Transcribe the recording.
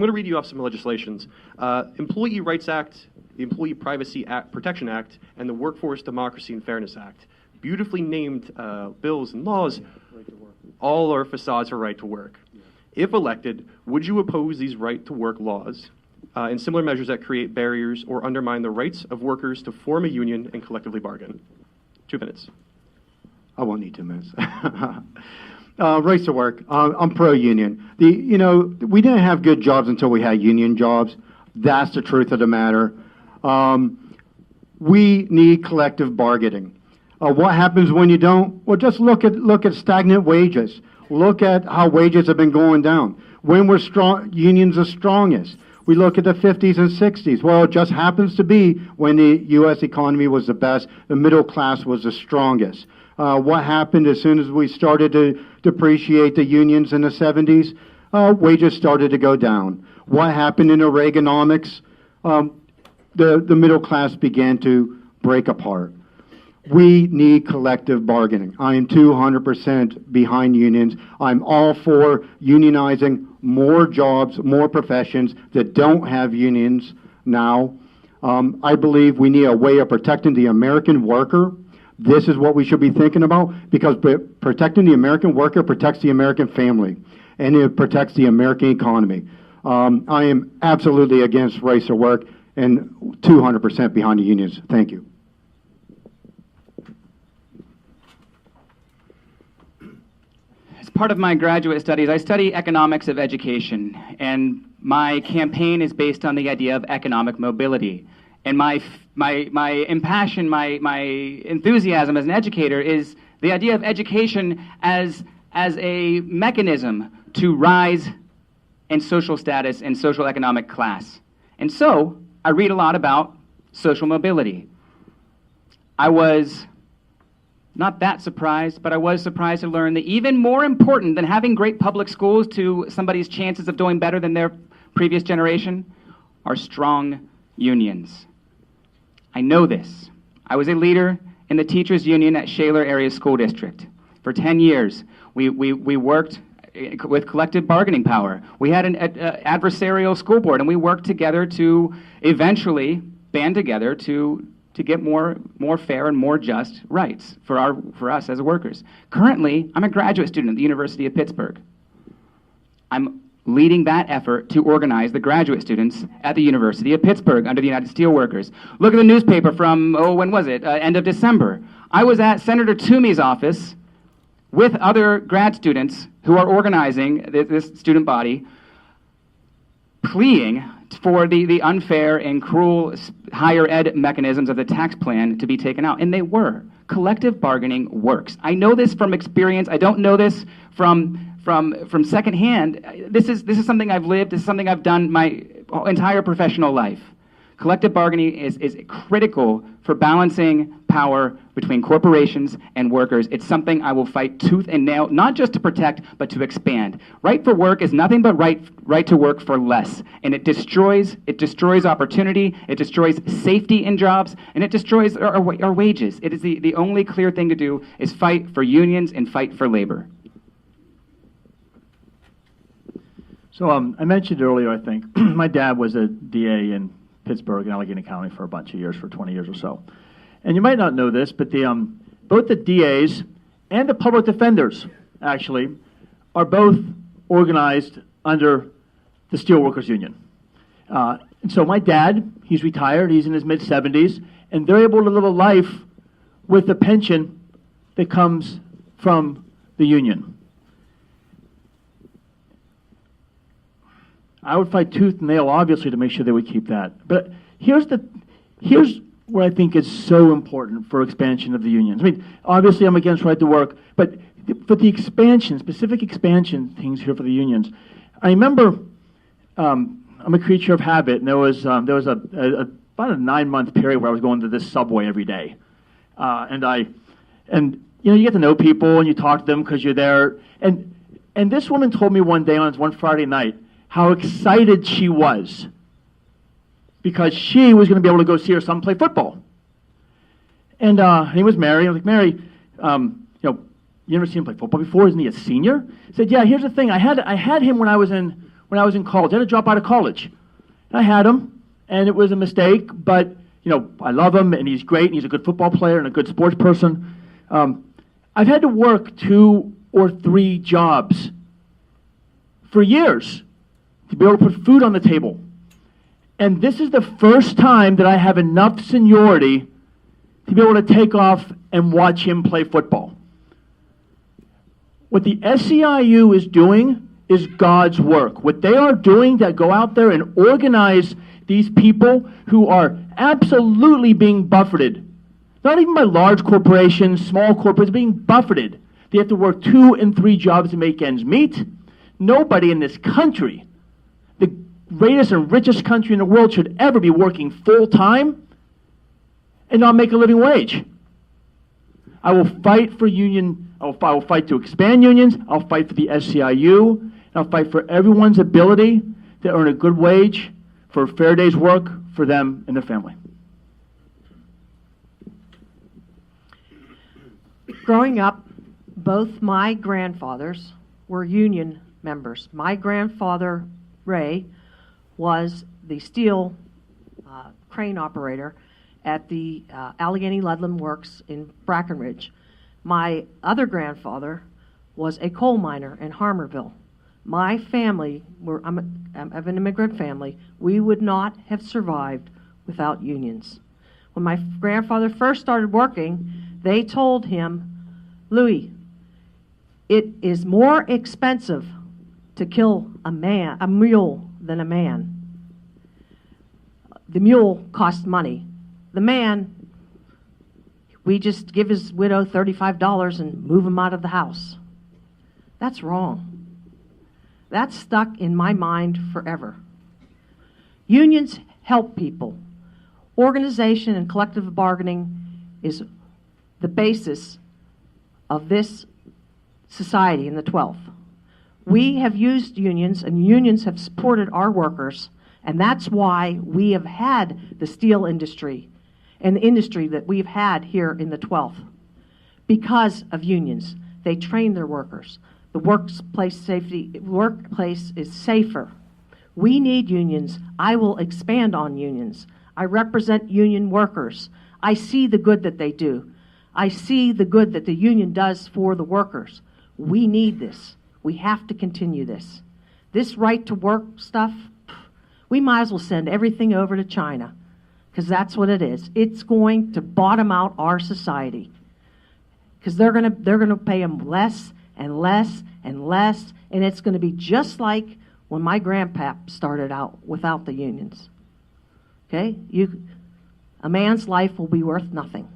I'm going to read you off some legislations. Employee Rights Act, the Employee Privacy Act, Protection Act, and the Workforce Democracy and Fairness Act. Beautifully named bills and laws, all are facades for right to work. If elected, would you oppose these right to work laws and similar measures that create barriers or undermine the rights of workers to form a union and collectively bargain? 2 minutes. I won't need 2 minutes. Rights to work. I'm pro-union. We didn't have good jobs until we had union jobs. That's the truth of the matter. We need collective bargaining. What happens when you don't? Well, just look at stagnant wages. Look at how wages have been going down. When were unions the strongest? We look at the 50s and 60s. Well, it just happens to be when the U.S. economy was the best, the middle class was the strongest. What happened as soon as we started to depreciate the unions in the 70s? Wages started to go down. What happened in the Reaganomics? The middle class began to break apart. We need collective bargaining. I am 200% behind unions. I'm all for unionizing more jobs, more professions that don't have unions now. I believe we need a way of protecting the American worker. This is what we should be thinking about, because protecting the American worker protects the American family, and it protects the American economy. I am absolutely against rights to work and 200% behind the unions. Thank you. As part of my graduate studies, I study economics of education, and my campaign is based on the idea of economic mobility. And my impassion, my enthusiasm as an educator is the idea of education as a mechanism to rise in social status and social economic class. And so I read a lot about social mobility. I was not that surprised, but I was surprised to learn that even more important than having great public schools to somebody's chances of doing better than their previous generation are strong unions. I know this. I was a leader in the teachers union at Shaler Area School District. For 10 years, we worked with collective bargaining power. We had an adversarial school board, and we worked together to eventually band together to get more fair and more just rights for us as workers. Currently, I'm a graduate student at the University of Pittsburgh. I'm leading that effort to organize the graduate students at the University of Pittsburgh under the United Steelworkers. Look at the newspaper from, when was it? End of December. I was at Senator Toomey's office with other grad students who are organizing this student body, pleading for the unfair and cruel higher ed mechanisms of the tax plan to be taken out. And they were. Collective bargaining works. I know this from experience. I don't know this from secondhand. This is something I've lived. This is something I've done my entire professional life. Collective bargaining is critical for balancing power between corporations and workers. It's something I will fight tooth and nail, not just to protect, but to expand. Right for work is nothing but right to work for less. And it destroys opportunity, it destroys safety in jobs, and it destroys our wages. It is the only clear thing to do is fight for unions and fight for labor. So I mentioned earlier, I think, my dad was a DA in Pittsburgh and Allegheny County for a bunch of years, for 20 years or so. And you might not know this, but both the DAs and the public defenders, actually, are both organized under the Steelworkers Union. And so my dad, he's retired, he's in his mid-70s, and they're able to live a life with the pension that comes from the union. I would fight tooth and nail, obviously, to make sure that we keep that. But here's what I think is so important for expansion of the unions. I mean, obviously, I'm against right to work, but for the expansion, specific expansion things here for the unions, I remember I'm a creature of habit, and there was about a 9-month period where I was going to this Subway every day, and you get to know people and you talk to them because you're there, and this woman told me one day on one Friday night how excited she was because she was going to be able to go see her son play football. And her name was Mary. I was like, Mary, you never seen him play football before? Isn't he a senior? I said, yeah, here's the thing. I had him when I was in when I was in college. I had to drop out of college. And I had him, and it was a mistake, but, you know, I love him, and he's great, and he's a good football player and a good sports person. I've had to work 2 or 3 jobs for years to be able to put food on the table. And this is the first time that I have enough seniority to be able to take off and watch him play football. What the SEIU is doing is God's work. What they are doing, that go out there and organize these people who are absolutely being buffeted. Not even by large corporations, small corporations, being buffeted. They have to work 2 and 3 jobs to make ends meet. Nobody in this country, the greatest and richest country in the world, should ever be working full-time and not make a living wage. I will fight for union. I will fight to expand unions. I'll fight for the SEIU. And I'll fight for everyone's ability to earn a good wage for a fair day's work for them and their family. Growing up, both my grandfathers were union members. My grandfather, Ray, was the steel crane operator at the Allegheny Ludlam Works in Brackenridge. My other grandfather was a coal miner in Harmerville. My family, I'm of an immigrant family, we would not have survived without unions. When my grandfather first started working, they told him, Louis, it is more expensive to kill a mule than a man. The mule costs money. The man, we just give his widow $35 and move him out of the house. That's wrong. That's stuck in my mind forever. Unions help people. Organization and collective bargaining is the basis of this society in the 12th. We have used unions, and unions have supported our workers, and that's why we have had the steel industry and the industry that we've had here in the 12th. Because of unions. They train their workers. The workplace is safer. We need unions. I will expand on unions. I represent union workers. I see the good that they do. I see the good that the union does for the workers. We need this. We have to continue this. This right to work stuff, we might as well send everything over to China, because that's what it is. It's going to bottom out our society, because they're gonna pay them less and less and less, and it's going to be just like when my grandpap started out without the unions. Okay, a man's life will be worth nothing.